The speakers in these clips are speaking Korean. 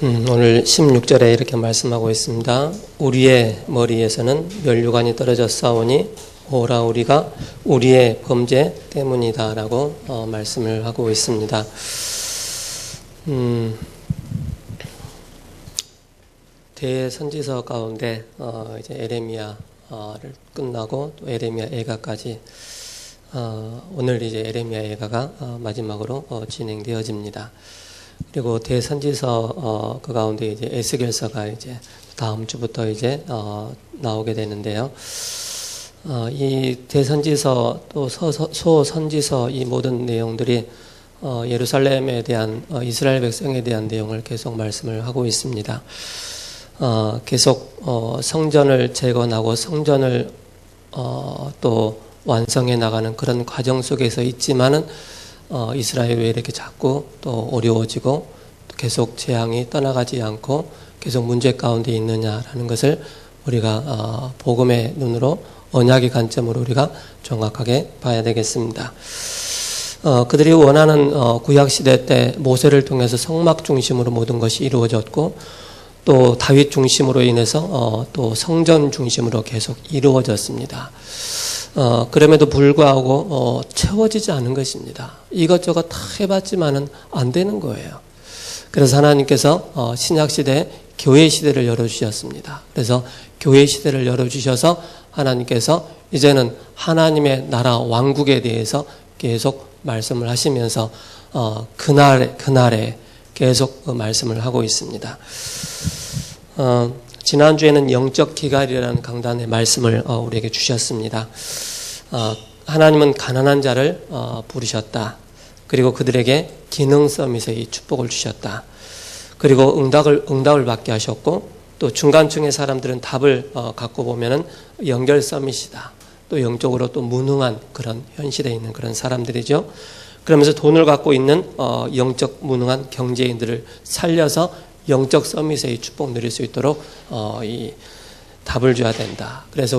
오늘 16절에 이렇게 말씀하고 있습니다. 우리의 머리에서는 면류관이 떨어져 싸우니 오라 우리가 우리의 범죄 때문이다 라고 말씀을 하고 있습니다. 대선지서 가운데 이제 에레미야를 끝나고 또 에레미야 애가까지 오늘 이제 에레미야 애가가 마지막으로 진행되어집니다. 그리고 대선지서 그 가운데 이제 에스겔서가 이제 다음 주부터 이제 나오게 되는데요. 이 대선지서 또 소선지서 이 모든 내용들이 예루살렘에 대한 이스라엘 백성에 대한 내용을 계속 말씀을 하고 있습니다. 계속 성전을 재건하고 성전을 또 완성해 나가는 그런 과정 속에서 있지만은 이스라엘이 왜 이렇게 자꾸 또 어려워지고 계속 재앙이 떠나가지 않고 계속 문제 가운데 있느냐라는 것을 우리가 복음의 눈으로 언약의 관점으로 우리가 정확하게 봐야 되겠습니다. 그들이 원하는 구약시대 때 모세를 통해서 성막 중심으로 모든 것이 이루어졌고 또 다윗 중심으로 인해서 또 성전 중심으로 계속 이루어졌습니다. 그럼에도 불구하고 채워지지 않은 것입니다. 이것저것 다 해봤지만은 안 되는 거예요. 그래서 하나님께서 신약시대에 교회시대를 열어주셨습니다. 그래서 교회시대를 열어주셔서 하나님께서 이제는 하나님의 나라 왕국에 대해서 계속 말씀을 하시면서 그날에 계속 말씀을 하고 있습니다. 지난주에는 영적 기갈이라는 강단의 말씀을 우리에게 주셨습니다. 하나님은 가난한 자를 부르셨다. 그리고 그들에게 기능 서밋의 축복을 주셨다. 그리고 응답을 받게 하셨고 또 중간층의 사람들은 답을 갖고 보면은 연결 서밋이다. 또 영적으로 또 무능한 그런 현실에 있는 그런 사람들이죠. 그러면서 돈을 갖고 있는 영적 무능한 경제인들을 살려서 영적 서밋의 축복 누릴 수 있도록 이 답을 줘야 된다. 그래서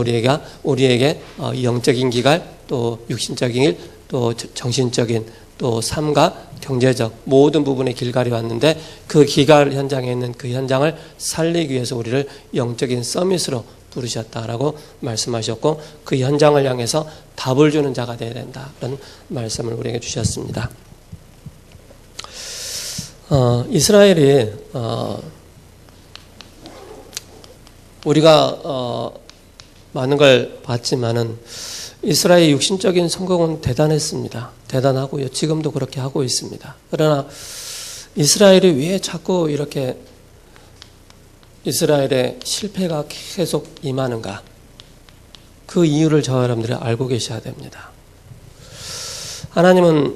우리에게 영적인 기갈, 또 육신적인 일, 또 정신적인, 또 삶과 경제적 모든 부분의 길갈이 왔는데 그 기갈 현장에 있는 그 현장을 살리기 위해서 우리를 영적인 서밋으로 부르셨다라고 말씀하셨고 그 현장을 향해서 답을 주는 자가 되어야 된다. 그런 말씀을 우리에게 주셨습니다. 이스라엘이 우리가 많은 걸 봤지만은 이스라엘의 육신적인 성공은 대단했습니다. 대단하고요. 지금도 그렇게 하고 있습니다. 그러나 이스라엘이 왜 자꾸 이렇게 이스라엘의 실패가 계속 임하는가? 그 이유를 저와 여러분들이 알고 계셔야 됩니다. 하나님은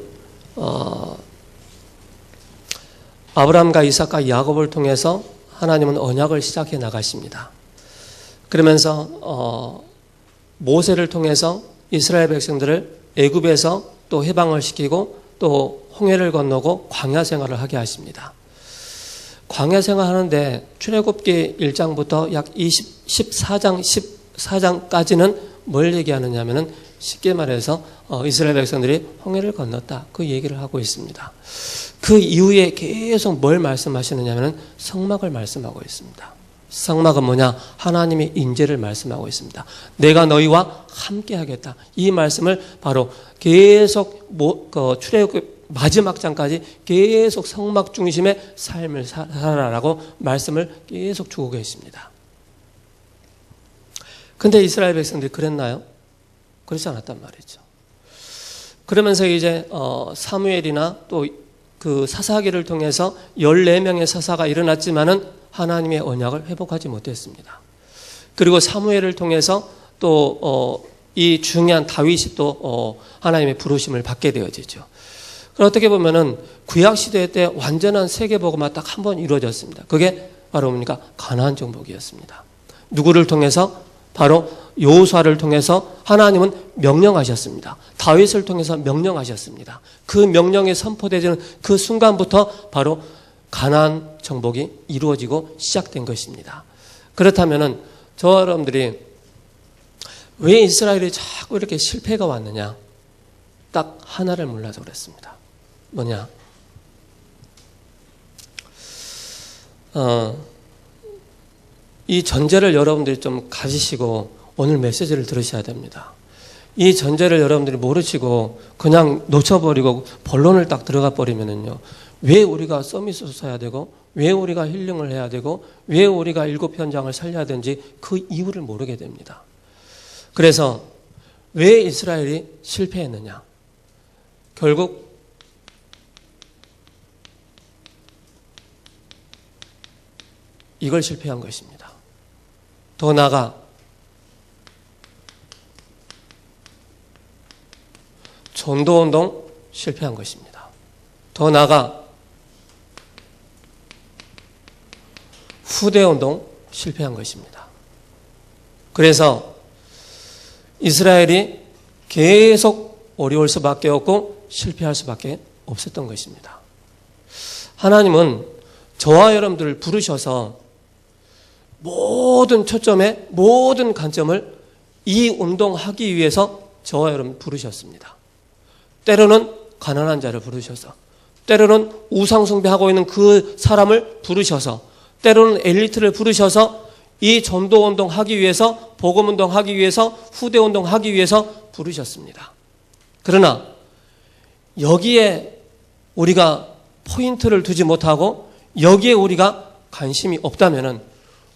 아브라함과 이삭과 야곱을 통해서 하나님은 언약을 시작해 나가십니다. 그러면서 모세를 통해서 이스라엘 백성들을 애굽에서 또 해방을 시키고 또 홍해를 건너고 광야 생활을 하게 하십니다. 광야 생활하는데 출애굽기 1장부터 약 14장 14장까지는 뭘 얘기하느냐면은 쉽게 말해서 이스라엘 백성들이 홍해를 건넜다. 그 얘기를 하고 있습니다. 그 이후에 계속 뭘 말씀하시느냐면은 성막을 말씀하고 있습니다. 성막은 뭐냐? 하나님의 인재를 말씀하고 있습니다. 내가 너희와 함께 하겠다. 이 말씀을 바로 계속 출애굽 마지막 장까지 계속 성막 중심의 삶을 살아라라고 말씀을 계속 주고 계십니다. 근데 이스라엘 백성들이 그랬나요? 그렇지 않았단 말이죠. 그러면서 이제 사무엘이나 또 그 사사기를 통해서 14명의 사사가 일어났지만은 하나님의 언약을 회복하지 못했습니다. 그리고 사무엘을 통해서 또 이 중요한 다윗이 또 하나님의 부르심을 받게 되어지죠. 어떻게 보면은 구약 시대 때 완전한 세계 복음화 딱 한 번 이루어졌습니다. 그게 바로 뭡니까? 가나안 정복이었습니다. 누구를 통해서? 바로 여호수아를 통해서 하나님은 명령하셨습니다. 다윗을 통해서 명령하셨습니다. 그 명령이 선포되는 그 순간부터 바로 가나안 정복이 이루어지고 시작된 것입니다. 그렇다면은 저와 여러분들이 왜 이스라엘이 자꾸 이렇게 실패가 왔느냐? 딱 하나를 몰라서 그랬습니다. 뭐냐? 이 전제를 여러분들이 좀 가지시고 오늘 메시지를 들으셔야 됩니다. 이 전제를 여러분들이 모르시고 그냥 놓쳐버리고 본론을 딱 들어가 버리면은요, 왜 우리가 서밋을 써야 되고, 왜 우리가 힐링을 해야 되고, 왜 우리가 7현장을 살려야 되는지 그 이유를 모르게 됩니다. 그래서 왜 이스라엘이 실패했느냐? 결국 이걸 실패한 것입니다. 더 나아가 전도운동 실패한 것입니다. 더 나아가 후대운동 실패한 것입니다. 그래서 이스라엘이 계속 어려울 수밖에 없고 실패할 수밖에 없었던 것입니다. 하나님은 저와 여러분들을 부르셔서 모든 초점에 모든 관점을 이 운동하기 위해서 저와 여러분 부르셨습니다. 때로는 가난한 자를 부르셔서, 때로는 우상숭배하고 있는 그 사람을 부르셔서, 때로는 엘리트를 부르셔서 이 전도운동 하기 위해서, 복음운동 하기 위해서, 후대운동 하기 위해서 부르셨습니다. 그러나 여기에 우리가 포인트를 두지 못하고 여기에 우리가 관심이 없다면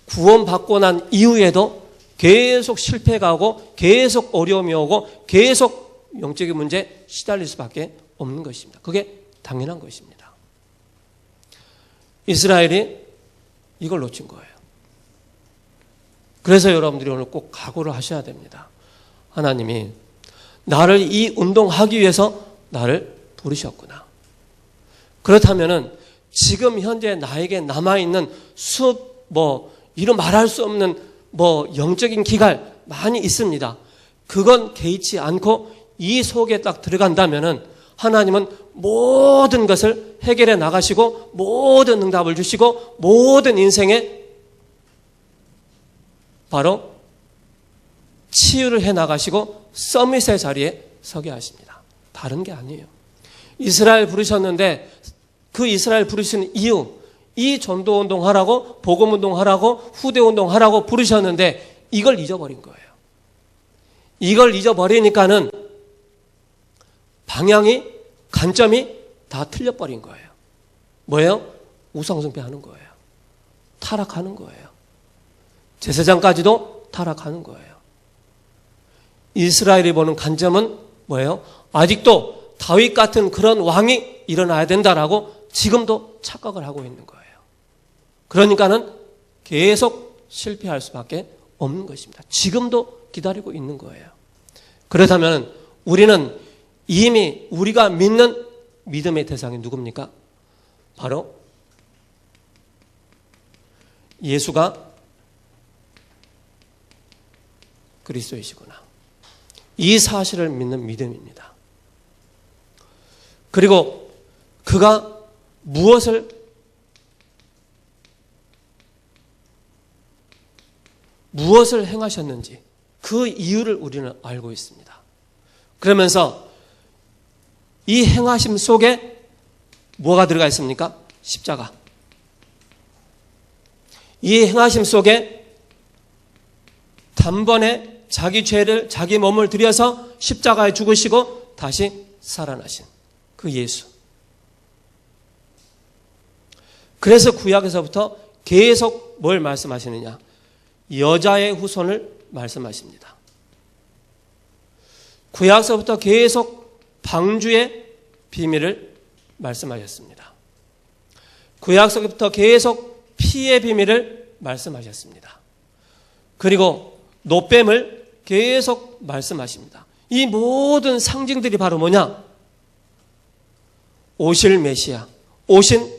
구원받고 난 이후에도 계속 실패가 오고 계속 어려움이 오고 계속 영적인 문제에 시달릴 수밖에 없는 것입니다. 그게 당연한 것입니다. 이스라엘이 이걸 놓친 거예요. 그래서 여러분들이 오늘 꼭 각오를 하셔야 됩니다. 하나님이 나를 이 운동하기 위해서 나를 부르셨구나. 그렇다면은 지금 현재 나에게 남아있는 이런 말할 수 없는 영적인 기갈 많이 있습니다. 그건 개의치 않고 이 속에 딱 들어간다면은 하나님은 모든 것을 해결해 나가시고 모든 응답을 주시고 모든 인생에 바로 치유를 해 나가시고 서밋의 자리에 서게 하십니다. 다른 게 아니에요. 이스라엘 부르셨는데 그 이스라엘 부르시는 이유, 이 전도운동 하라고, 복음운동 하라고, 후대운동 하라고 부르셨는데 이걸 잊어버린 거예요. 이걸 잊어버리니까는 방향이, 관점이 다 틀려버린 거예요. 뭐예요? 우상숭배하는 거예요. 타락하는 거예요. 제사장까지도 타락하는 거예요. 이스라엘이 보는 관점은 뭐예요? 아직도 다윗 같은 그런 왕이 일어나야 된다라고 지금도 착각을 하고 있는 거예요. 그러니까는 계속 실패할 수밖에 없는 것입니다. 지금도 기다리고 있는 거예요. 그렇다면 우리는 이미 우리가 믿는 믿음의 대상이 누굽니까? 바로 예수가 그리스도이시구나. 이 사실을 믿는 믿음입니다. 그리고 그가 무엇을 행하셨는지 그 이유를 우리는 알고 있습니다. 그러면서 이 행하심 속에 뭐가 들어가 있습니까? 십자가. 이 행하심 속에 단번에 자기 죄를, 자기 몸을 들여서 십자가에 죽으시고 다시 살아나신 그 예수. 그래서 구약에서부터 계속 뭘 말씀하시느냐? 여자의 후손을 말씀하십니다. 구약서부터 계속 방주의 비밀을 말씀하셨습니다. 구약서부터 계속 피의 비밀을 말씀하셨습니다. 그리고 노뱀을 계속 말씀하십니다. 이 모든 상징들이 바로 뭐냐? 오실 메시아, 오신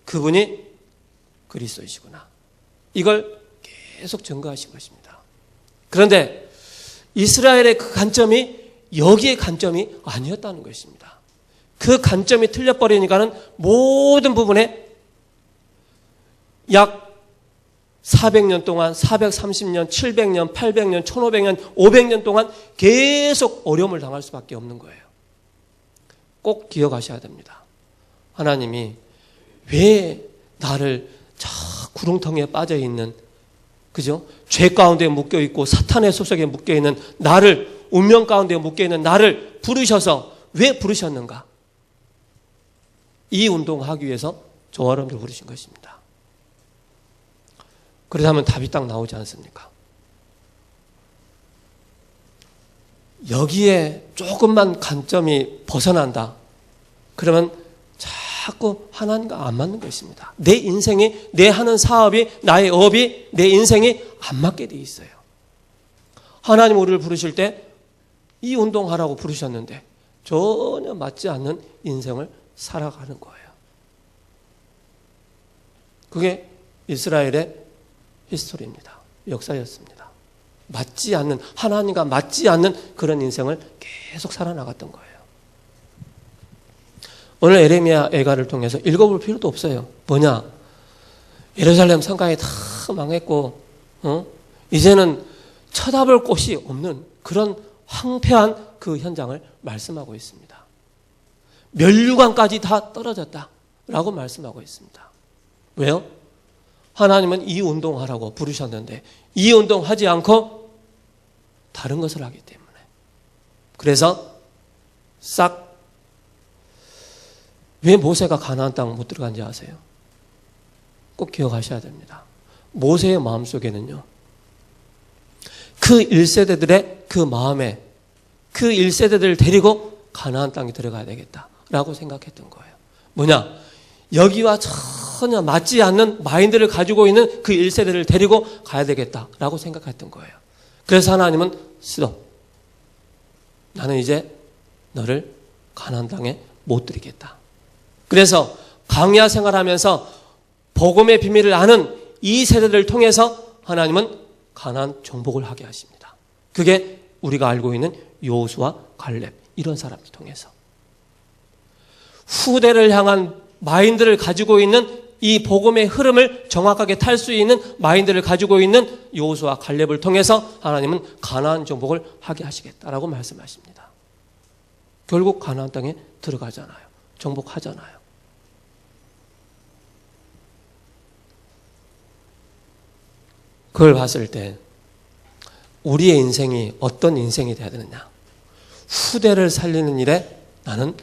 그분이 그리스도이시구나. 이걸 계속 증거하신 것입니다. 그런데 이스라엘의 그 관점이 여기의 관점이 아니었다는 것입니다. 그 관점이 틀려버리니까는 모든 부분에 약 400년 동안, 430년, 700년, 800년, 1500년, 500년 동안 계속 어려움을 당할 수밖에 없는 거예요. 꼭 기억하셔야 됩니다. 하나님이 왜 나를 자꾸 구렁텅이에 빠져 있는, 그죠? 죄 가운데 묶여 있고 사탄의 소속에 묶여 있는 나를, 운명 가운데 묶여 있는 나를 부르셔서 왜 부르셨는가? 이 운동하기 위해서 저와 여러분들 부르신 것입니다. 그렇다면 답이 딱 나오지 않습니까? 여기에 조금만 관점이 벗어난다. 그러면 자꾸 하나님과 안 맞는 것입니다. 내 인생이, 내 하는 사업이, 나의 업이, 내 인생이 안 맞게 돼 있어요. 하나님 우리를 부르실 때 이 운동하라고 부르셨는데 전혀 맞지 않는 인생을 살아가는 거예요. 그게 이스라엘의 히스토리입니다. 역사였습니다. 맞지 않는, 하나님과 맞지 않는 그런 인생을 계속 살아나갔던 거예요. 오늘 에레미야 애가를 통해서 읽어볼 필요도 없어요. 뭐냐? 예루살렘 성곽이 다 망했고, 이제는 쳐다볼 곳이 없는 그런 황폐한 그 현장을 말씀하고 있습니다. 멸류관까지 다 떨어졌다라고 말씀하고 있습니다. 왜요? 하나님은 이 운동하라고 부르셨는데 이 운동하지 않고 다른 것을 하기 때문에. 그래서 왜 모세가 가나안 땅 못 들어간지 아세요? 꼭 기억하셔야 됩니다. 모세의 마음속에는요, 그 1세대들의 그 마음에 그 1세대들을 데리고 가나안 땅에 들어가야 되겠다라고 생각했던 거예요. 뭐냐? 여기와 전혀 맞지 않는 마인드를 가지고 있는 그 1세대를 데리고 가야 되겠다라고 생각했던 거예요. 그래서 하나님은 스톱. 나는 이제 너를 가나안 땅에 못 들이겠다. 그래서 광야 생활하면서 복음의 비밀을 아는 이 세대들을 통해서 하나님은 가나안 정복을 하게 하십니다. 그게 우리가 알고 있는 여호수아, 갈렙 이런 사람을 통해서. 후대를 향한 마인드를 가지고 있는 이 복음의 흐름을 정확하게 탈 수 있는 마인드를 가지고 있는 여호수아, 갈렙을 통해서 하나님은 가나안 정복을 하게 하시겠다라고 말씀하십니다. 결국 가나안 땅에 들어가잖아요. 정복하잖아요. 그걸 봤을 때 우리의 인생이 어떤 인생이 돼야 되느냐? 후대를 살리는 일에 나는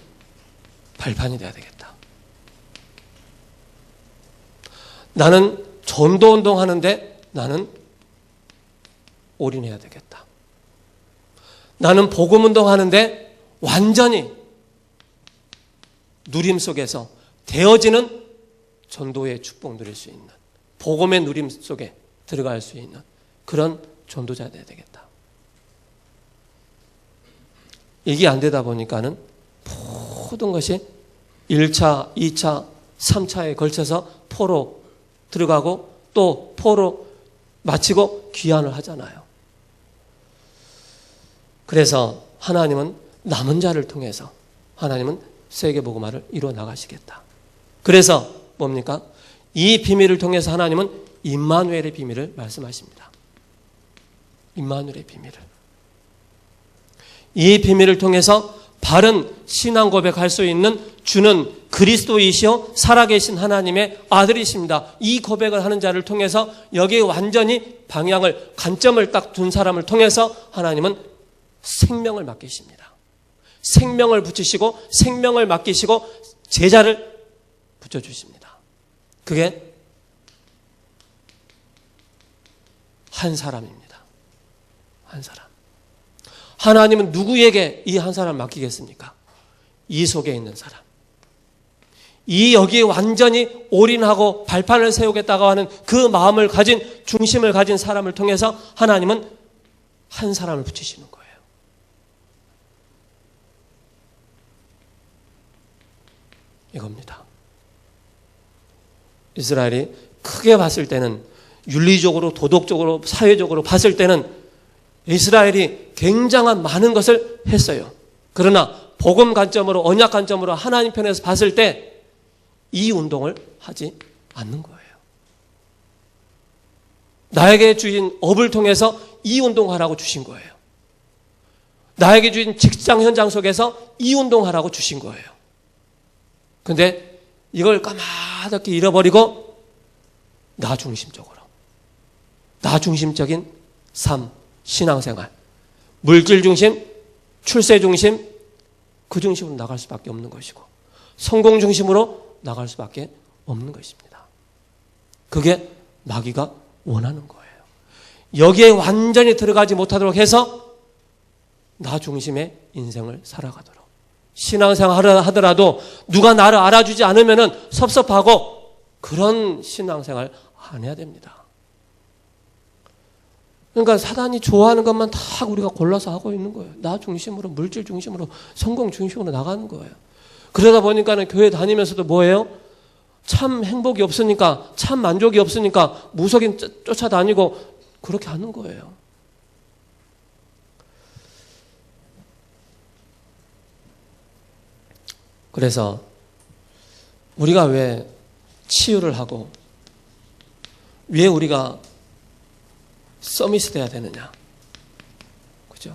발판이 돼야 되겠다. 나는 전도운동 하는데 나는 올인해야 되겠다. 나는 복음운동 하는데 완전히 누림 속에서 되어지는 전도의 축복 누릴 수 있는, 복음의 누림 속에 들어갈 수 있는 그런 전도자 돼야 되겠다. 이게 안 되다 보니까는 모든 것이 1차, 2차, 3차에 걸쳐서 포로 들어가고 또 포로 마치고 귀환을 하잖아요. 그래서 하나님은 남은 자를 통해서 하나님은 세계복음화를 이루어 나가시겠다. 그래서 뭡니까? 이 비밀을 통해서 하나님은 임마누엘의 비밀을 말씀하십니다. 임마누엘의 비밀을. 이 비밀을 통해서 바른 신앙 고백할 수 있는 주는 그리스도이시오 살아계신 하나님의 아들이십니다. 이 고백을 하는 자를 통해서 여기에 완전히 방향을, 관점을 딱 둔 사람을 통해서 하나님은 생명을 맡기십니다. 생명을 붙이시고 생명을 맡기시고 제자를 붙여주십니다. 그게 한 사람입니다. 한 사람. 하나님은 누구에게 이 한 사람을 맡기겠습니까? 이 속에 있는 사람. 이 여기에 완전히 올인하고 발판을 세우겠다고 하는 그 마음을 가진, 중심을 가진 사람을 통해서 하나님은 한 사람을 붙이시는 거예요. 이겁니다. 이스라엘이 크게 봤을 때는, 윤리적으로, 도덕적으로, 사회적으로 봤을 때는 이스라엘이 굉장한 많은 것을 했어요. 그러나 복음 관점으로, 언약 관점으로 하나님 편에서 봤을 때 이 운동을 하지 않는 거예요. 나에게 주신 업을 통해서 이 운동하라고 주신 거예요. 나에게 주신 직장 현장 속에서 이 운동하라고 주신 거예요. 근데 이걸 까마득히 잃어버리고 나 중심적으로. 나 중심적인 삶, 신앙생활. 물질 중심, 출세 중심, 그 중심으로 나갈 수밖에 없는 것이고 성공 중심으로 나갈 수밖에 없는 것입니다. 그게 마귀가 원하는 거예요. 여기에 완전히 들어가지 못하도록 해서 나 중심의 인생을 살아가도록. 신앙생활 하더라도 누가 나를 알아주지 않으면 섭섭하고 그런 신앙생활 안 해야 됩니다. 그러니까 사단이 좋아하는 것만 다 우리가 골라서 하고 있는 거예요. 나 중심으로, 물질 중심으로, 성공 중심으로 나가는 거예요. 그러다 보니까는 교회 다니면서도 뭐예요? 참 행복이 없으니까, 참 만족이 없으니까 무속인 쫓아다니고 그렇게 하는 거예요. 그래서 우리가 왜 치유를 하고 왜 우리가 서밋이 돼야 되느냐? 그죠?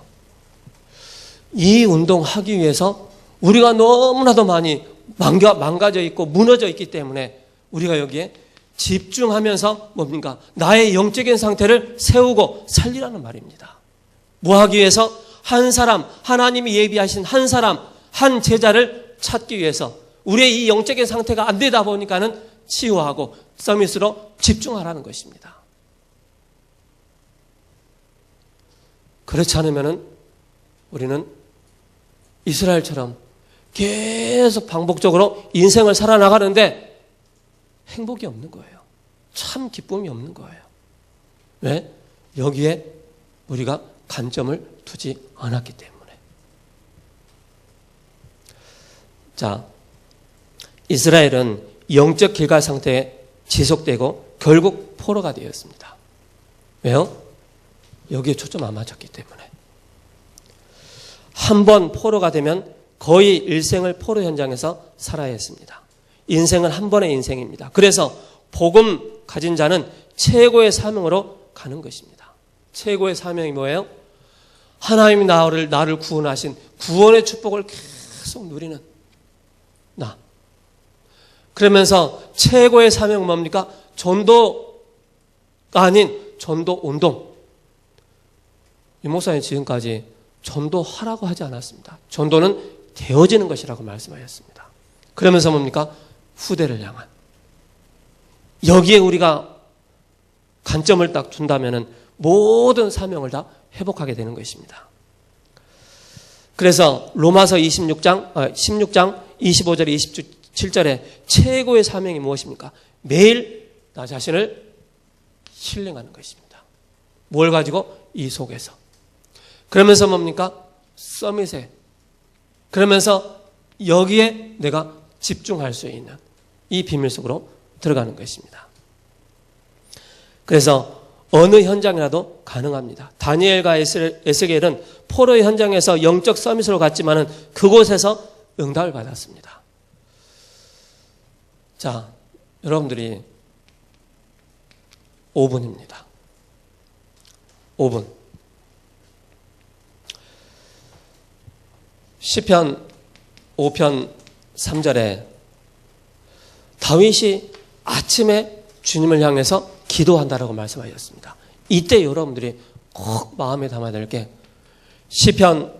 이 운동 하기 위해서 우리가 너무나도 많이 망가져 있고 무너져 있기 때문에 우리가 여기에 집중하면서 뭡니까? 나의 영적인 상태를 세우고 살리라는 말입니다. 뭐 하기 위해서? 한 사람, 하나님이 예비하신 한 사람, 한 제자를 찾기 위해서 우리의 이 영적인 상태가 안 되다 보니까는 치유하고 서밋으로 집중하라는 것입니다. 그렇지 않으면은 우리는 이스라엘처럼 계속 반복적으로 인생을 살아나가는데 행복이 없는 거예요. 참 기쁨이 없는 거예요. 왜? 여기에 우리가 관점을 두지 않았기 때문에. 자, 이스라엘은 영적 길갈 상태에 지속되고 결국 포로가 되었습니다. 왜요? 여기에 초점 안 맞췄기 때문에. 한 번 포로가 되면 거의 일생을 포로 현장에서 살아야 했습니다. 인생은 한 번의 인생입니다. 그래서 복음 가진 자는 최고의 사명으로 가는 것입니다. 최고의 사명이 뭐예요? 하나님이 나를 구원하신 구원의 축복을 계속 누리는 나. 그러면서 최고의 사명은 뭡니까? 전도가 아닌 전도 운동. 이 목사님 지금까지 전도하라고 하지 않았습니다. 전도는 되어지는 것이라고 말씀하셨습니다. 그러면서 뭡니까? 후대를 향한. 여기에 우리가 관점을 딱 둔다면은 모든 사명을 다 회복하게 되는 것입니다. 그래서 로마서 16장 25절에 27절에 최고의 사명이 무엇입니까? 매일 나 자신을 힐링하는 것입니다. 뭘 가지고? 이 속에서. 그러면서 뭡니까? 서밋에. 그러면서 여기에 내가 집중할 수 있는 이 비밀 속으로 들어가는 것입니다. 그래서 어느 현장이라도 가능합니다. 다니엘과 에스겔은 포로의 현장에서 영적 서밋으로 갔지만은 그곳에서 응답을 받았습니다. 자, 여러분들이 5분입니다. 5분. 시편 5편 3절에 다윗이 아침에 주님을 향해서 기도한다라고 말씀하셨습니다. 이때 여러분들이 꼭 마음에 담아야 될 게 시편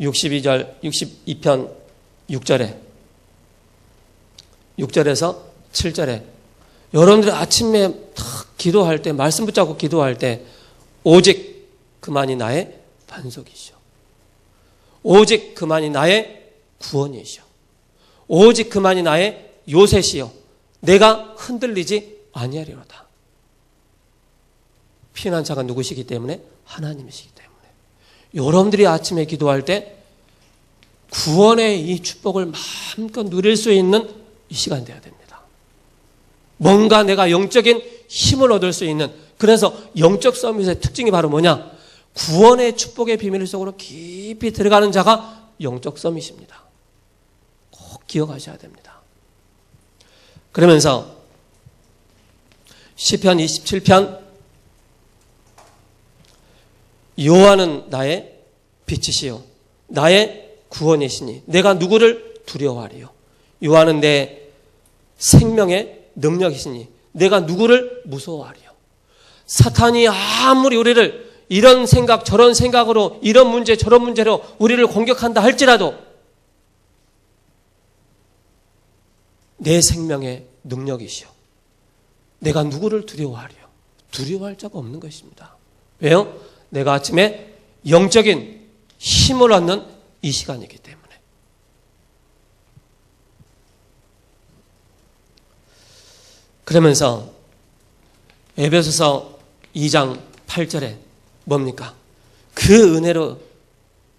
62편 6절에서 7절에 여러분들이 아침에 탁 기도할 때, 말씀 붙잡고 기도할 때 오직 그만이 나의 반석이시오. 오직 그만이 나의 구원이시오. 오직 그만이 나의 요새시오. 내가 흔들리지 아니하리로다. 피난처가 누구시기 때문에? 하나님이시기 때문에. 여러분들이 아침에 기도할 때 구원의 이 축복을 마음껏 누릴 수 있는 이 시간이 되어야 됩니다. 뭔가 내가 영적인 힘을 얻을 수 있는, 그래서 영적 서밋의 특징이 바로 뭐냐? 구원의 축복의 비밀 속으로 깊이 들어가는 자가 영적 서밋입니다. 꼭 기억하셔야 됩니다. 그러면서 시편 27편 여호와는 나의 빛이시요 나의 구원이시니 내가 누구를 두려워하리요. 여호와는 내 생명의 능력이시니 내가 누구를 무서워하리요. 사탄이 아무리 우리를 이런 생각 저런 생각으로 이런 문제 저런 문제로 우리를 공격한다 할지라도 내 생명의 능력이시오. 내가 누구를 두려워하리요. 두려워할 자가 없는 것입니다. 왜요? 내가 아침에 영적인 힘을 얻는 이 시간이기 때문에. 그러면서 에베소서 2장 8절에 뭡니까? 그 은혜로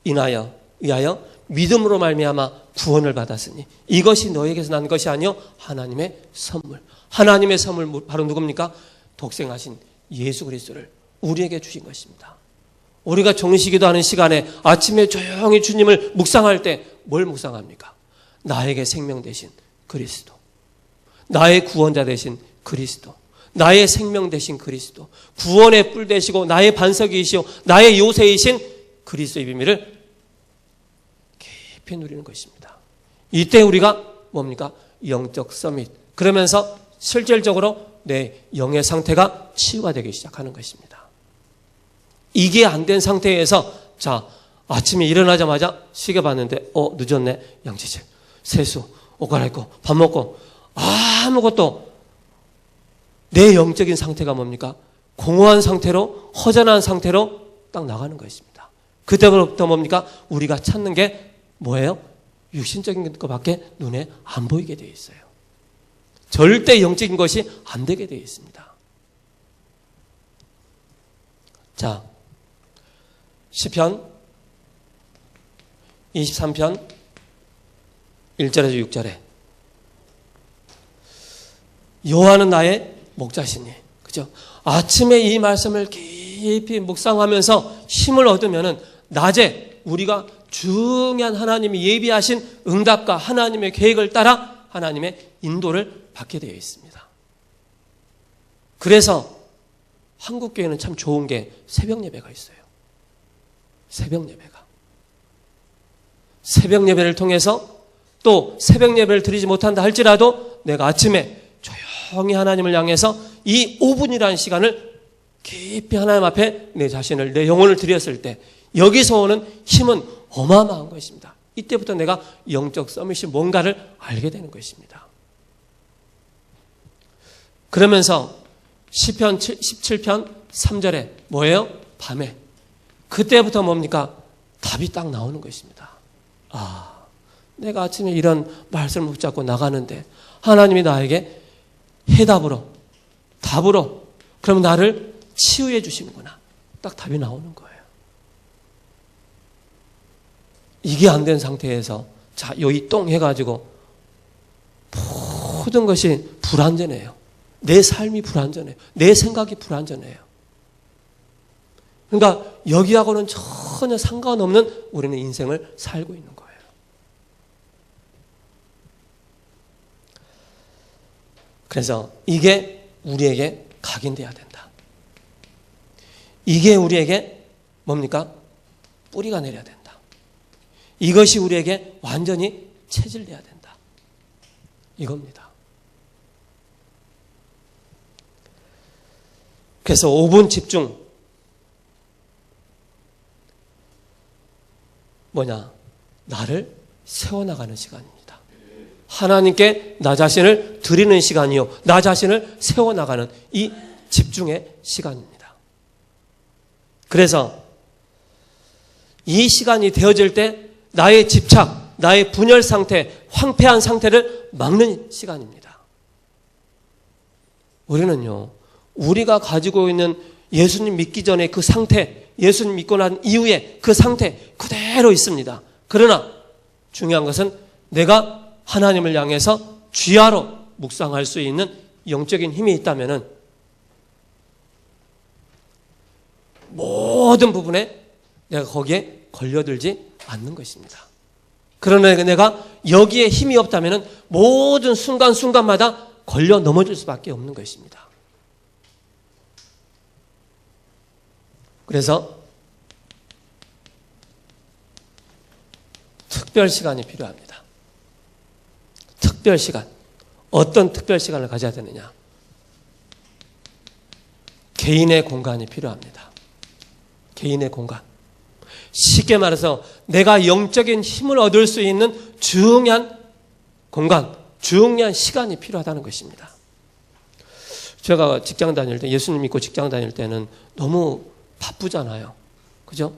의하여 믿음으로 말미암아 구원을 받았으니 이것이 너에게서 난 것이 아니요 하나님의 선물. 하나님의 선물 바로 누굽니까? 독생하신 예수 그리스도를 우리에게 주신 것입니다. 우리가 정식기도 하는 시간에 아침에 조용히 주님을 묵상할 때 뭘 묵상합니까? 나에게 생명 되신 그리스도, 나의 구원자 되신 그리스도, 나의 생명 되신 그리스도, 구원의 뿔 되시고 나의 반석이시오 나의 요새이신 그리스도의 비밀을 깊이 누리는 것입니다. 이때 우리가 뭡니까? 영적 서밋. 그러면서 실질적으로 내 영의 상태가 치유가 되기 시작하는 것입니다. 이게 안 된 상태에서 자 아침에 일어나자마자 시계 봤는데 늦었네. 양치질, 세수, 옷 갈아입고 밥 먹고 아무것도 내 영적인 상태가 뭡니까? 공허한 상태로 허전한 상태로 딱 나가는 것입니다. 그때부터 뭡니까? 우리가 찾는 게 뭐예요? 육신적인 것밖에 눈에 안 보이게 되어 있어요. 절대 영적인 것이 안 되게 되어 있습니다. 자, 시편 23편 1절에서 6절에 여호와는 나의 목자시니, 그죠? 아침에 이 말씀을 깊이 묵상하면서 힘을 얻으면은 낮에 우리가 중요한 하나님이 예비하신 응답과 하나님의 계획을 따라 하나님의 인도를 받게 되어 있습니다. 그래서 한국 교회는 참 좋은 게 새벽 예배가 있어요. 새벽 예배가. 새벽 예배를 통해서 또 새벽 예배를 드리지 못한다 할지라도 내가 아침에 조용히 하나님을 향해서 이 5분이라는 시간을 깊이 하나님 앞에 내 자신을, 내 영혼을 드렸을 때 여기서 오는 힘은 어마어마한 것입니다. 이때부터 내가 영적 서밋이 뭔가를 알게 되는 것입니다. 그러면서 시편 17편 3절에 뭐예요? 밤에. 그때부터 뭡니까? 답이 딱 나오는 것입니다. 내가 아침에 이런 말씀을 붙잡고 나가는데 하나님이 나에게 해답으로, 답으로, 그럼 나를 치유해 주시는구나. 딱 답이 나오는 거예요. 이게 안 된 상태에서 자, 여기 똥 해가지고 모든 것이 불완전해요. 내 삶이 불완전해요. 내 생각이 불완전해요. 그러니까 여기하고는 전혀 상관없는 우리는 인생을 살고 있는 거예요. 그래서 이게 우리에게 각인돼야 된다. 이게 우리에게 뭡니까? 뿌리가 내려야 된다. 이것이 우리에게 완전히 체질돼야 된다. 이겁니다. 그래서 5분 집중. 나를 세워나가는 시간입니다. 하나님께 나 자신을 드리는 시간이요. 나 자신을 세워나가는 이 집중의 시간입니다. 그래서 이 시간이 되어질 때 나의 집착, 나의 분열 상태, 황폐한 상태를 막는 시간입니다. 우리는요, 우리가 가지고 있는 예수님 믿기 전에 그 상태, 예수님 믿고 난 이후에 그 상태 그대로 있습니다. 그러나 중요한 것은 내가 하나님을 향해서 쥐하로 묵상할 수 있는 영적인 힘이 있다면은 모든 부분에 내가 거기에 걸려들지 않는 것입니다. 그러나 내가 여기에 힘이 없다면은 모든 순간순간마다 걸려 넘어질 수밖에 없는 것입니다. 그래서 특별 시간이 필요합니다. 특별 시간. 어떤 특별 시간을 가져야 되느냐? 개인의 공간이 필요합니다. 개인의 공간. 쉽게 말해서 내가 영적인 힘을 얻을 수 있는 중요한 공간, 중요한 시간이 필요하다는 것입니다. 제가 직장 다닐 때, 예수님 믿고 직장 다닐 때는 너무 바쁘잖아요. 그죠?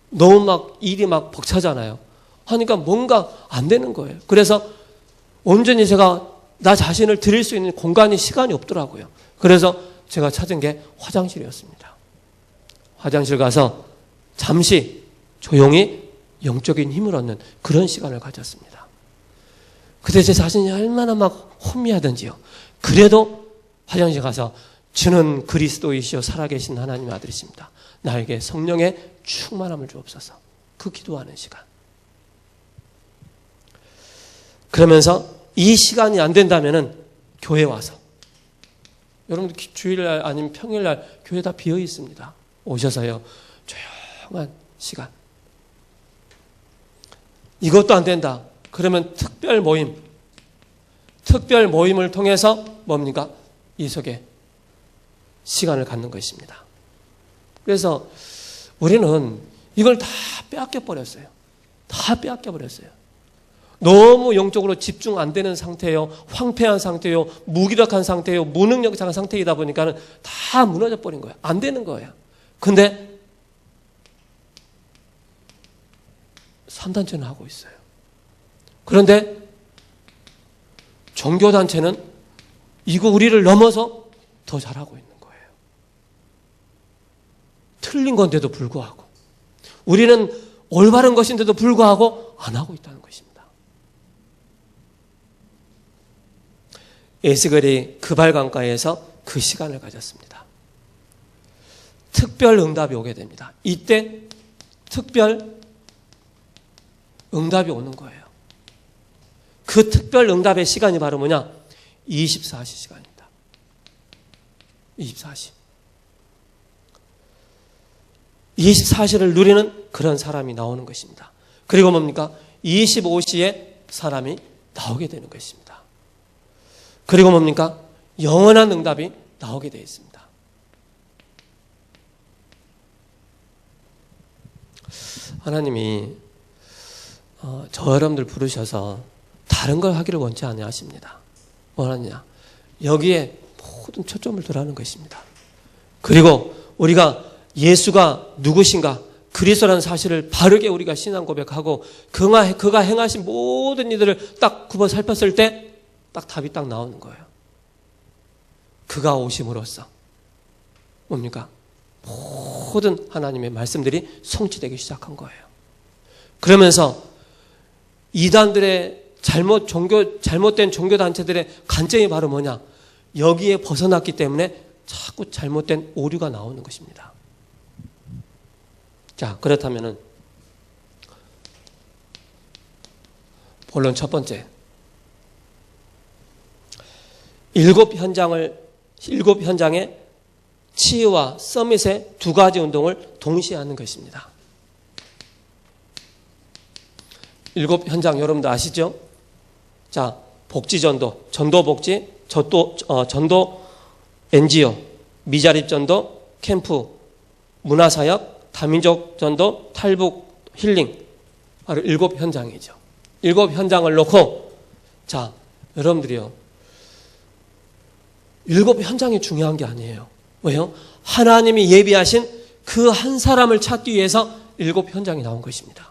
너무 막 일이 막 벅차잖아요. 하니까 뭔가 안 되는 거예요. 그래서 온전히 제가 나 자신을 드릴 수 있는 공간이, 시간이 없더라고요. 그래서 제가 찾은 게 화장실이었습니다. 화장실 가서 잠시 조용히 영적인 힘을 얻는 그런 시간을 가졌습니다. 그때 제 자신이 얼마나 막 혼미하던지요. 그래도 화장실 가서 주는 그리스도이시여 살아계신 하나님의 아들이십니다. 나에게 성령의 충만함을 주옵소서. 그 기도하는 시간. 그러면서 이 시간이 안 된다면은 교회 와서, 여러분들 주일날 아니면 평일날 교회 다 비어 있습니다. 오셔서요, 조용한 시간. 이것도 안 된다. 그러면 특별 모임을 통해서 뭡니까? 이 속에 시간을 갖는 것입니다. 그래서 우리는 이걸 다 빼앗겨 버렸어요. 다 빼앗겨 버렸어요. 너무 영적으로 집중 안 되는 상태예요. 황폐한 상태예요. 무기력한 상태예요. 무능력한 상태이다 보니까 다 무너져 버린 거예요. 안 되는 거예요. 근데 산단체는 하고 있어요. 그런데 종교단체는 이거 우리를 넘어서 더 잘하고 있는 거예요. 틀린 건데도 불구하고, 우리는 올바른 것인데도 불구하고 안 하고 있다는 것입니다. 에스겔이 그발 강가에서 그 시간을 가졌습니다. 특별 응답이 오게 됩니다. 이때 특별 응답이 오는 거예요. 그 특별 응답의 시간이 바로 뭐냐? 24시 시간입니다. 24시. 24시를 누리는 그런 사람이 나오는 것입니다. 그리고 뭡니까? 25시에 사람이 나오게 되는 것입니다. 그리고 뭡니까? 영원한 응답이 나오게 되어 있습니다. 하나님이 저 여러분들 부르셔서 다른 걸 하기를 원치 아니하십니다. 원하느냐? 여기에 모든 초점을 두라는 것입니다. 그리고 우리가 예수가 누구신가, 그리스도라는 사실을 바르게 우리가 신앙 고백하고 그가 행하신 모든 일들을 딱 굽어 살폈을 때 딱 답이 딱 나오는 거예요. 그가 오심으로써 뭡니까? 모든 하나님의 말씀들이 성취되기 시작한 거예요. 그러면서 이단들의 잘못된 종교단체들의 간증이 바로 뭐냐? 여기에 벗어났기 때문에 자꾸 잘못된 오류가 나오는 것입니다. 자, 그렇다면은 본론 첫 번째, 일곱 현장의 치유와 서밋의 두 가지 운동을 동시에 하는 것입니다. 일곱 현장 여러분들 아시죠? 자, 복지전도, 전도복지, 전도 NGO, 미자립전도, 캠프, 문화사역, 다민족 전도, 탈북, 힐링. 바로 일곱 현장이죠. 일곱 현장을 놓고, 자, 여러분들이요. 일곱 현장이 중요한 게 아니에요. 왜요? 하나님이 예비하신 그 한 사람을 찾기 위해서 일곱 현장이 나온 것입니다.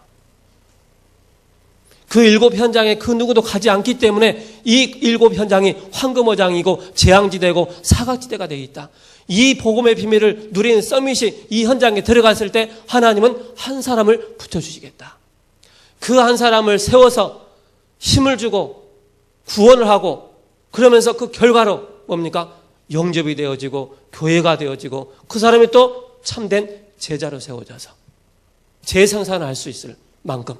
그 일곱 현장에 그 누구도 가지 않기 때문에 이 일곱 현장이 황금어장이고 재앙지대고 사각지대가 되어 있다. 이 복음의 비밀을 누리는 서밋이 이 현장에 들어갔을 때 하나님은 한 사람을 붙여주시겠다. 그 한 사람을 세워서 힘을 주고 구원을 하고, 그러면서 그 결과로 뭡니까? 영접이 되어지고 교회가 되어지고 그 사람이 또 참된 제자로 세워져서 재생산을 할 수 있을 만큼.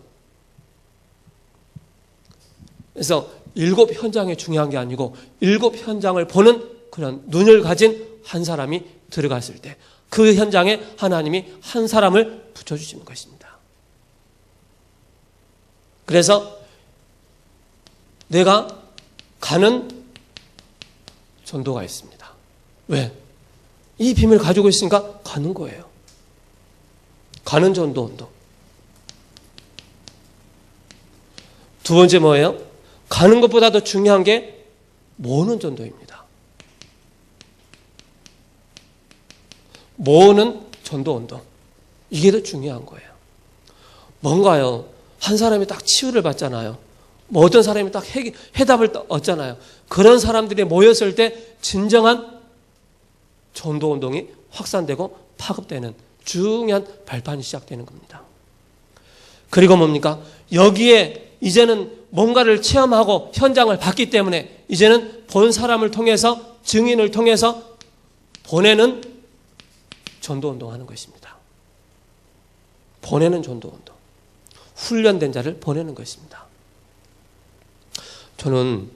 그래서 일곱 현장이 중요한 게 아니고 일곱 현장을 보는 그런 눈을 가진 한 사람이 들어갔을 때 그 현장에 하나님이 한 사람을 붙여주시는 것입니다. 그래서 내가 가는 전도가 있습니다. 왜? 이 비밀을 가지고 있으니까 가는 거예요. 가는 전도운동. 두 번째 뭐예요? 가는 것보다 더 중요한 게 모으는 전도입니다. 모으는 전도운동. 이게 더 중요한 거예요. 뭔가요? 한 사람이 딱 치유를 받잖아요. 뭐 어떤 사람이 딱 해답을 얻잖아요. 그런 사람들이 모였을 때 진정한 전도운동이 확산되고 파급되는 중요한 발판이 시작되는 겁니다. 그리고 뭡니까? 여기에 이제는 뭔가를 체험하고 현장을 봤기 때문에 이제는 본 사람을 통해서 증인을 통해서 보내는 전도운동 하는 것입니다. 보내는 전도운동. 훈련된 자를 보내는 것입니다. 저는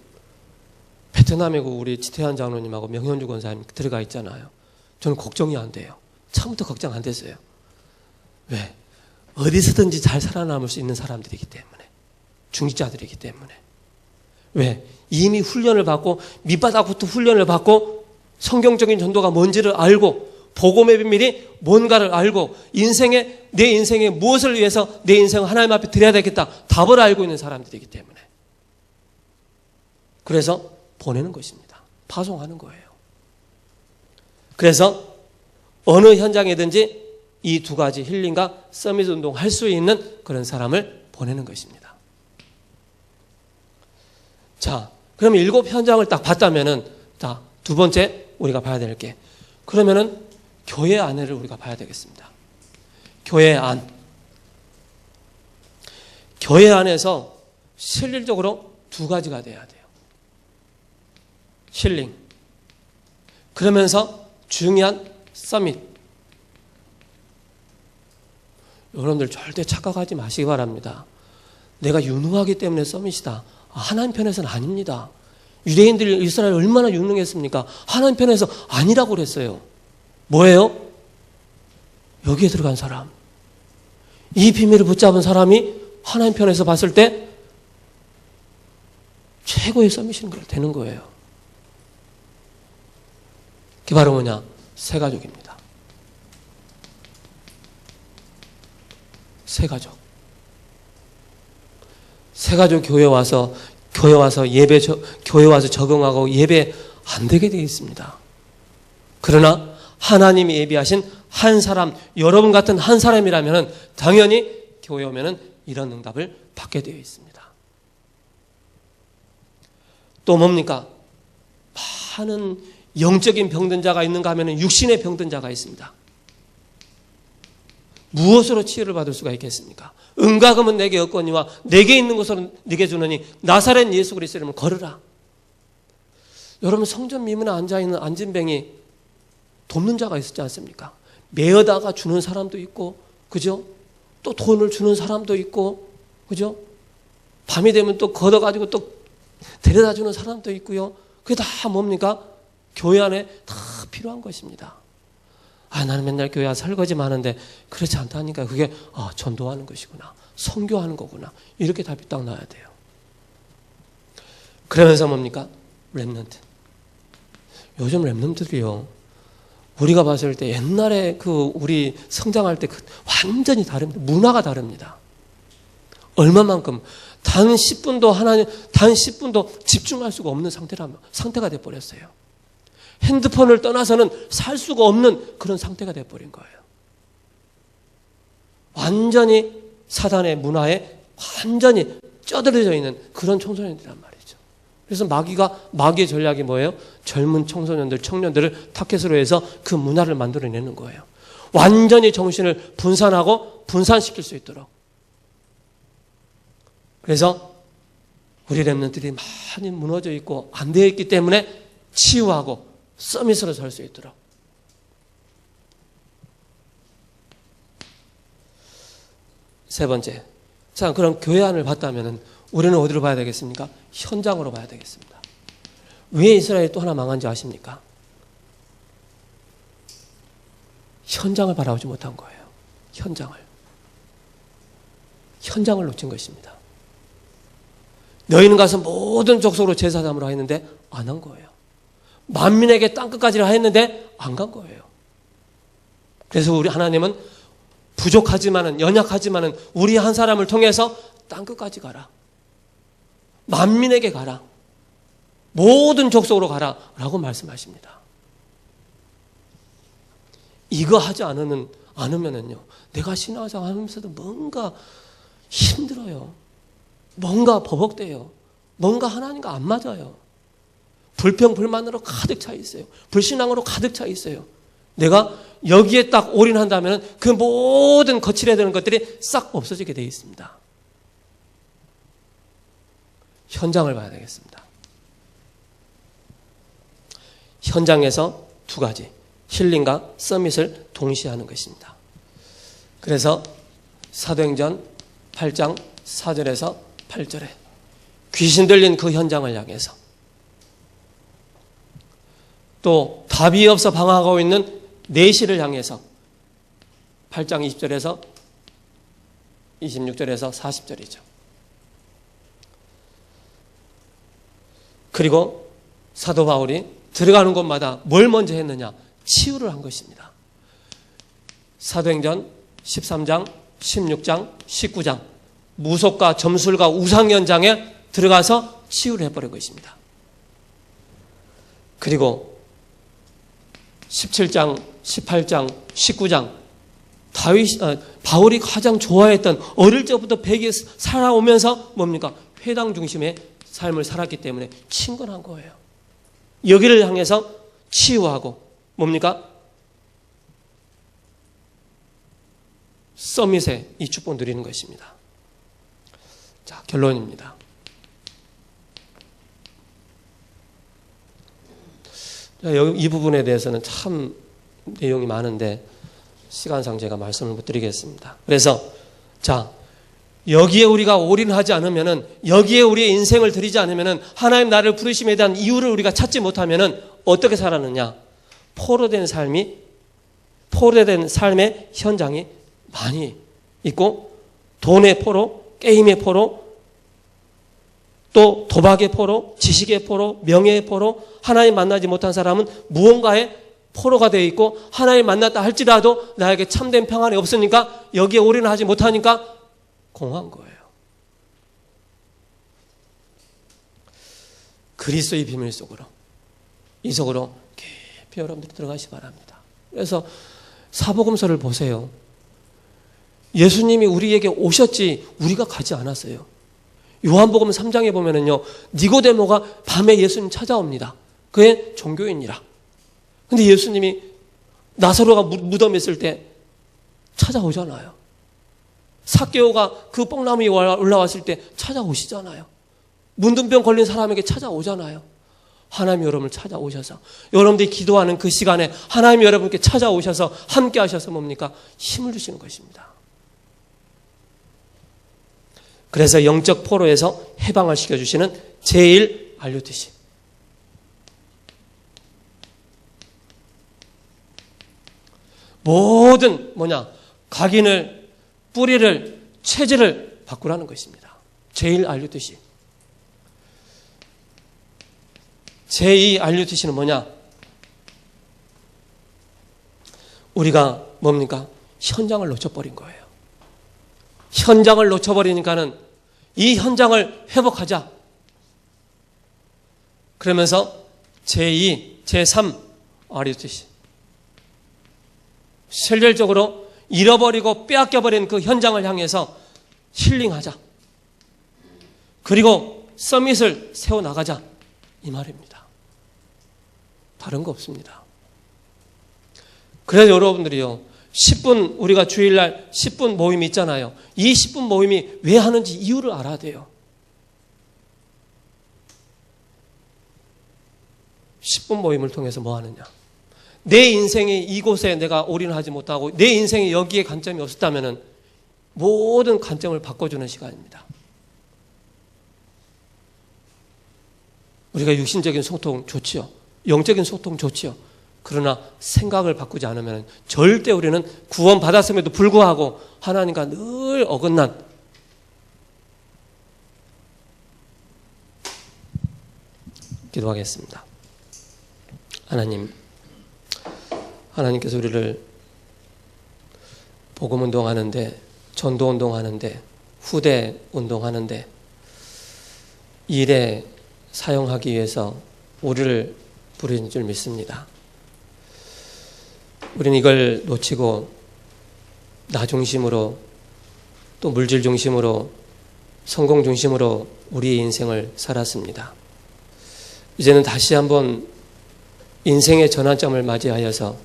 베트남에 우리 지태환 장로님하고 명현주 권사님 들어가 있잖아요. 저는 걱정이 안 돼요. 처음부터 걱정 안 됐어요. 왜? 어디서든지 잘 살아남을 수 있는 사람들이기 때문에. 중직자들이기 때문에. 왜? 이미 훈련을 받고 밑바닥부터 훈련을 받고 성경적인 전도가 뭔지를 알고 복음의 비밀이 뭔가를 알고 내 인생에 무엇을 위해서 내 인생을 하나님 앞에 드려야 되겠다. 답을 알고 있는 사람들이기 때문에. 그래서 보내는 것입니다. 파송하는 거예요. 그래서 어느 현장이든지 이 두 가지 힐링과 서밋 운동 할 수 있는 그런 사람을 보내는 것입니다. 자, 그러면 7 현장을 딱 봤다면은, 자, 두 번째 우리가 봐야 될 게, 그러면은 교회 안을 우리가 봐야 되겠습니다. 교회 안. 교회 안에서 실질적으로 두 가지가 돼야 돼요. 힐링. 그러면서 중요한 서밋. 여러분들 절대 착각하지 마시기 바랍니다. 내가 유능하기 때문에 서밋이다. 하나님 편에서는 아닙니다. 유대인들이 이스라엘 얼마나 유능했습니까? 하나님 편에서 아니라고 그랬어요. 뭐예요? 여기에 들어간 사람. 이 비밀을 붙잡은 사람이 하나님 편에서 봤을 때 최고의 서밋이 되는 거예요. 그게 바로 뭐냐? 새가족입니다. 새가족. 새가족 교회 와서 교회 와서 적응하고 예배 안 되게 되어 있습니다. 그러나 하나님이 예비하신 한 사람, 여러분 같은 한 사람이라면 당연히 교회 오면은 이런 응답을 받게 되어 있습니다. 또 뭡니까? 많은 영적인 병든 자가 있는가 하면 육신의 병든 자가 있습니다. 무엇으로 치유를 받을 수가 있겠습니까? 은과 금은 내게 없거니와 내게 있는 것으로 네게 주느니 나사렛 예수 그리스도의 이름을 걸으라. 여러분 성전 미문에 앉아있는 안진뱅이 돕는 자가 있었지 않습니까? 매어다가 주는 사람도 있고, 그죠? 또 돈을 주는 사람도 있고, 그죠? 밤이 되면 또 걷어가지고 또 데려다 주는 사람도 있고요. 그게 다 뭡니까? 교회 안에 다 필요한 것입니다. 나는 맨날 교회 설거지만 하는데 그렇지 않다니까. 그게 전도하는 것이구나. 선교하는 거구나. 이렇게 답이 딱 나와야 돼요. 그러면서 뭡니까? 렘넌트. 요즘 렘넌트들이요. 우리가 봤을 때 옛날에 우리 성장할 때 완전히 다릅니다. 문화가 다릅니다. 얼마만큼 단 10분도 집중할 수가 없는 상태가 돼버렸어요. 핸드폰을 떠나서는 살 수가 없는 그런 상태가 돼버린 거예요. 완전히 사단의 문화에 완전히 쩌들어져 있는 그런 청소년들이란 말이죠. 그래서 마귀의 전략이 뭐예요? 젊은 청소년들, 청년들을 타겟으로 해서 그 문화를 만들어내는 거예요. 완전히 정신을 분산시킬 수 있도록. 그래서 우리 렘넌트들이 많이 무너져 있고 안 되어 있기 때문에 치유하고 서밋으로 설 수 있도록. 세 번째. 자, 그럼 교회 안을 봤다면 우리는 어디로 봐야 되겠습니까? 현장으로 봐야 되겠습니다. 왜 이스라엘이 또 하나 망한지 아십니까? 현장을 바라보지 못한 거예요. 현장을 놓친 것입니다. 너희는 가서 모든 족속으로 제사 삼으라 했는데 안 한 거예요. 만민에게 땅끝까지라 했는데 안 간 거예요. 그래서 우리 하나님은 부족하지만은, 연약하지만은 우리 한 사람을 통해서 땅끝까지 가라, 만민에게 가라, 모든 족속으로 가라 라고 말씀하십니다. 이거 하지 않으면은요, 내가 신앙생활 하면서도 뭔가 힘들어요. 뭔가 버벅대요. 뭔가 하나님과 안 맞아요. 불평, 불만으로 가득 차 있어요. 불신앙으로 가득 차 있어요. 내가 여기에 딱 올인한다면 그 모든 거칠어야 되는 것들이 싹 없어지게 되어 있습니다. 현장을 봐야 되겠습니다. 현장에서 두 가지, 힐링과 서밋을 동시에 하는 것입니다. 그래서 사도행전 8장 4절에서 8절에 귀신 들린 그 현장을 향해서, 또 답이 없어 방황하고 있는 내시를 향해서 8장 20절에서 26절에서 40절이죠. 그리고 사도 바울이 들어가는 곳마다 뭘 먼저 했느냐? 치유를 한 것입니다. 사도행전 13장, 16장, 19장 무속과 점술과 우상 현장에 들어가서 치유를 해버린 것입니다. 그리고 17장, 18장, 19장 바울이 가장 좋아했던, 어릴 적부터 백에 살아오면서 뭡니까? 회당 중심의 삶을 살았기 때문에 친근한 거예요. 여기를 향해서 치유하고 뭡니까? 서밋에 이 축복을 누리는 것입니다. 자, 결론입니다. 이 부분에 대해서는 참 내용이 많은데 시간상 제가 말씀을 못 드리겠습니다. 그래서 자, 여기에 우리가 올인하지 않으면은, 여기에 우리의 인생을 드리지 않으면은, 하나님 나를 부르심에 대한 이유를 우리가 찾지 못하면은 어떻게 살았느냐? 포로된 삶의 현장이 많이 있고, 돈의 포로, 게임의 포로, 또 도박의 포로, 지식의 포로, 명예의 포로, 하나님 만나지 못한 사람은 무언가의 포로가 되어 있고, 하나님 만났다 할지라도 나에게 참된 평안이 없으니까, 여기에 올인하지 못하니까 공허한 거예요. 그리스도의 비밀 속으로, 이 속으로 깊이 여러분들이 들어가시기 바랍니다. 그래서 사복음서를 보세요. 예수님이 우리에게 오셨지 우리가 가지 않았어요. 요한복음 3장에 보면은요, 니고데모가 밤에 예수님 찾아옵니다. 그의 종교인이라. 근데 예수님이 나사로가 무덤에 있을 때 찾아오잖아요. 삭개오가 그 뽕나무 위에 올라왔을 때 찾아오시잖아요. 문둥병 걸린 사람에게 찾아오잖아요. 하나님 여러분을 찾아오셔서, 여러분들이 기도하는 그 시간에 하나님 여러분께 찾아오셔서 함께 하셔서 뭡니까? 힘을 주시는 것입니다. 그래서 영적 포로에서 해방을 시켜주시는 제일 알류듯이, 모든 각인을, 뿌리를, 체질을 바꾸라는 것입니다. 제일 알류듯이. 제2 알류듯이는 뭐냐? 우리가 뭡니까? 현장을 놓쳐버린 거예요. 현장을 놓쳐버리니까는 이 현장을 회복하자. 그러면서 제2, 제3 알류듯이 실질적으로 잃어버리고 빼앗겨버린 그 현장을 향해서 힐링하자. 그리고 서밋을 세워나가자. 이 말입니다. 다른 거 없습니다. 그래서 여러분들이요, 10분, 우리가 주일날 10분 모임이 있잖아요. 이 10분 모임이 왜 하는지 이유를 알아야 돼요. 10분 모임을 통해서 뭐 하느냐? 내 인생이 이곳에 내가 올인하지 못하고 내 인생이 여기에 관점이 없었다면 모든 관점을 바꿔주는 시간입니다. 우리가 육신적인 소통 좋지요. 영적인 소통 좋지요. 그러나 생각을 바꾸지 않으면 절대 우리는 구원 받았음에도 불구하고 하나님과 늘 어긋난, 기도하겠습니다. 하나님께서 우리를 복음 운동하는데, 전도 운동하는데, 후대 운동하는데 이 일에 사용하기 위해서 우리를 부르신 줄 믿습니다. 우리는 이걸 놓치고 나 중심으로, 또 물질 중심으로, 성공 중심으로 우리의 인생을 살았습니다. 이제는 다시 한번 인생의 전환점을 맞이하여서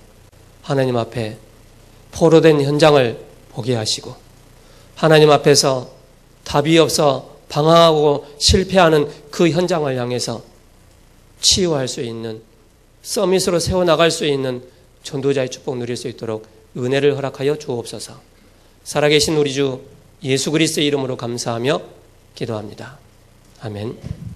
하나님 앞에 포로된 현장을 보게 하시고, 하나님 앞에서 답이 없어 방황하고 실패하는 그 현장을 향해서 치유할 수 있는, 서밋으로 세워나갈 수 있는 전도자의 축복 누릴 수 있도록 은혜를 허락하여 주옵소서. 살아계신 우리 주 예수 그리스도의 이름으로 감사하며 기도합니다. 아멘.